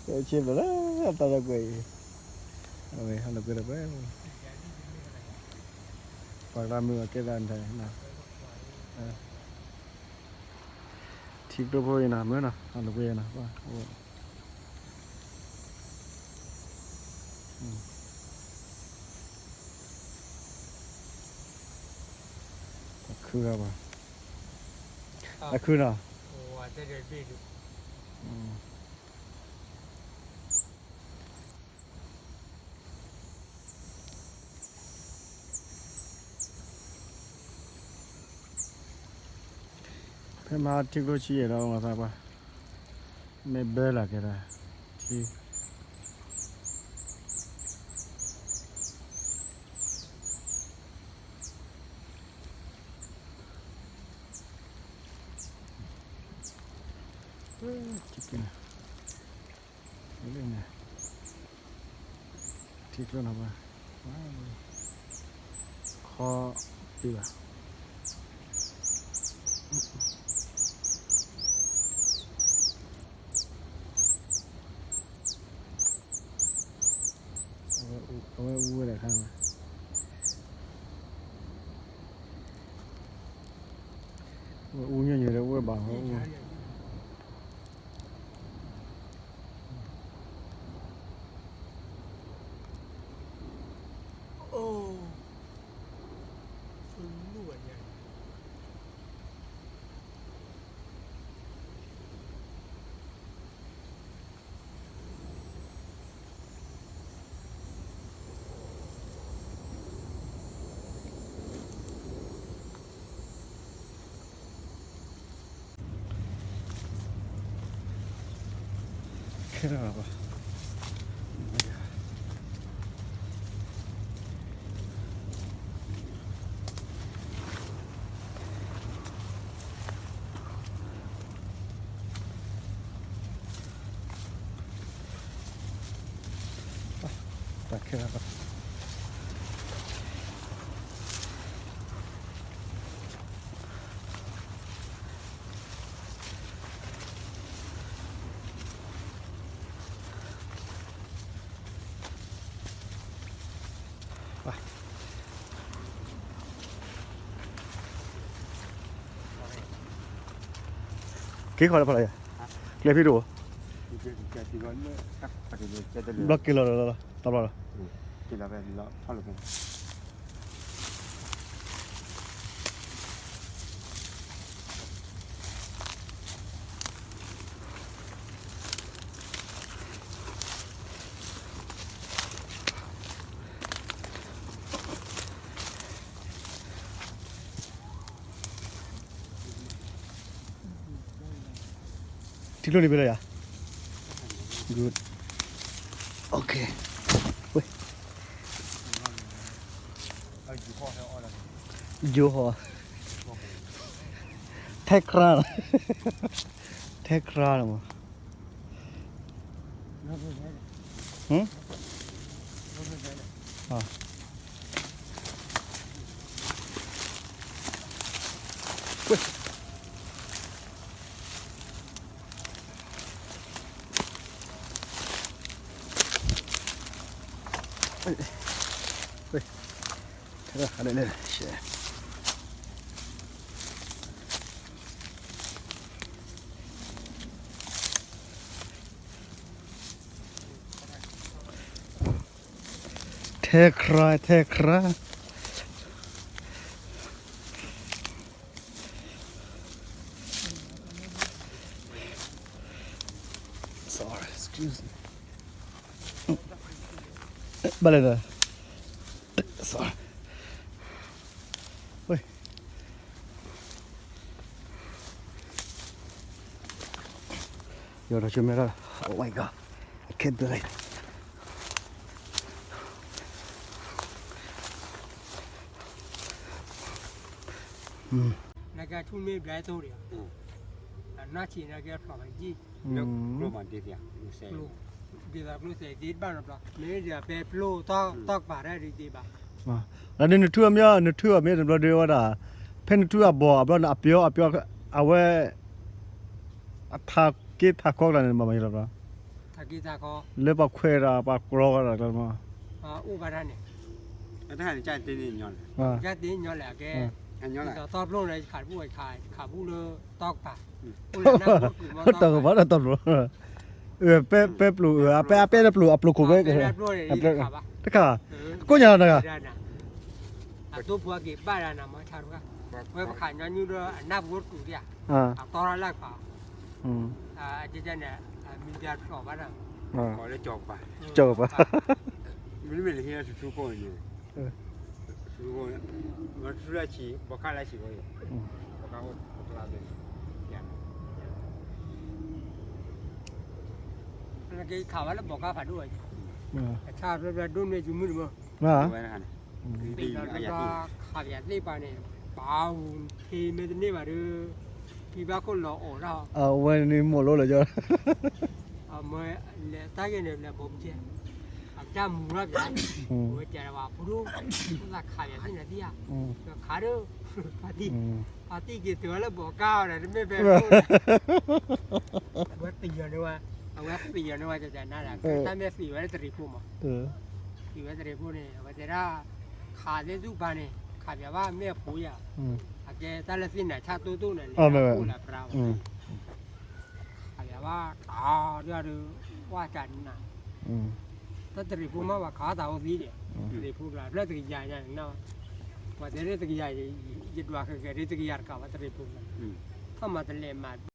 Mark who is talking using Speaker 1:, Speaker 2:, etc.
Speaker 1: Chim rồi đó, tao ra quỳ. Rồi, hắn là quỳ được đấy. Hoặc là mưa cái đàn thầy nào. Chim tôi vui nào mới nào, hắn là quỳ nào. Khư ra bà. À khư nào?
Speaker 2: Ồ, đây là gì được?
Speaker 1: Phải mà thích đôi chi ở đâu mà sao bà? Mẹ bê là cái này. Chi. Chicken. Đây này. Thịt luôn hả bà? Kho đi bà. Ông này khang này. Uống nhiều đâu uống bảo uống.
Speaker 2: Ồ, lúa nhỉ?
Speaker 1: Cái nào bà? Đặt cái nào bà? Cái khỏi là phải lấy phi đủ. Block kilo rồi, tao rồi.
Speaker 3: Kilo về nó thao được.
Speaker 1: Thích luôn đi bây giờ à? Good. Okay. Ui. Vô hả? Thách ra rồi. Thách ra rồi mà. Hử? À. Ui. Ui. Thế ra, đây đây. Thế ra. Sorry, excuse me. Bale da. Sorry. Ui. Yo, chưa ra. Oh my god. I can't believe it.
Speaker 2: Naga thu me blai to dia. Na chi naga phà bai ji.
Speaker 3: Lo mà đi việc, lo xe.
Speaker 2: Đi là lo xe đi ba rồi. Lấy dia pe plo to ba ra đi ba.
Speaker 1: Là nên nó thưa mấy đứa đều là pen thưa bỏ bỏ nó apio à we thà cái thà con là mà mày làm đó.
Speaker 2: ถ้ากีตาร์ก็
Speaker 1: เล็บปากเควราปากกรอกอะไรกันมา
Speaker 2: อุปทานเนี่ย
Speaker 3: ถ้าหันใจตีนี่ย้อน
Speaker 2: จะตีนย้อนแหละแก
Speaker 3: อันย้อนแหละ
Speaker 2: ตอบลงเลยขาดผู้ขาดผู้เลยตอกปากผู้
Speaker 1: ต่อว่าต่อรู้เป๊ะปลูเป๊ะได้ปลูอัปลูกูเว้ย
Speaker 2: เป๊ะปลูเลยขาปะ
Speaker 1: ตะกะกูยังตะกะ
Speaker 2: ตัวผัวกี่บ้านน่ะมาชารุกะเว้ยขายย้อนยูด้วยนับวุฒิกูเนี่ย ตอนแรกป่ะเจ๊เนี่ยมีเดียร์ออกมาแล้ว
Speaker 3: ขอได้จบป่ะ
Speaker 1: จบป่ะ
Speaker 3: ไม่เป็นที่เราสู้ก่อนอยู่สู้ก่อนมันสู้ได้ชีบอกข้าได้ชีก็อยู่บอกข้าก็ลาเลยอย่าง
Speaker 2: แล้วก็ข่าวว่าบอกข้าผ่านด้วยชาติเราดูในจุดมืดมั้ง
Speaker 1: มา
Speaker 3: ไว้นะฮะ
Speaker 2: ปีนั้นก็ข่าวอย่างนี้ไปเนี่ยเปล่าทีไม่ได้นี่มาดูพี่บ้าคนหล่อโอ้เรา
Speaker 1: วันนี้หมดแล้วเหรอจ๊ะ
Speaker 2: เมื่อเนี่ยตั้งใจเนี่ยผมเชื่อจ้ามูรักกันเมื่อเจอว่าผู้รู้รักข่าวอย่างนี้นะที่อ่ะขาดูปาร์ตี้กี่ตัวแล้วบอกก้าวเนี่ยไม่เป็นเว็บปีนะว่าเอาเว็บปีนะว่าจะน่ารักถ้าไม่ปีว่าจะรีบมั้งปีว่าจะรีบเนี่ยว่าจะได้ขาดเรื่องทุกบ้านเนี่ยขาดแบบว่าไม่พูดอ่ะแกแต่ละสิ่งเนี่ยชาติตู้เนี่ยพูดแล้วเปล่าขาดแบบว่าเรื่องว่าจันน่ะถ้าจะรีบมาว่าขาตาโอซีเนี่ยรีบพูดแล้วเรื่องตัวใหญ่เนี่ยนะว่าจะเรื่องตัวใหญ่ยึดว่าคือเรื่องตัวใหญ่กับว่าจะรีบพูดถ้ามาทะเลมา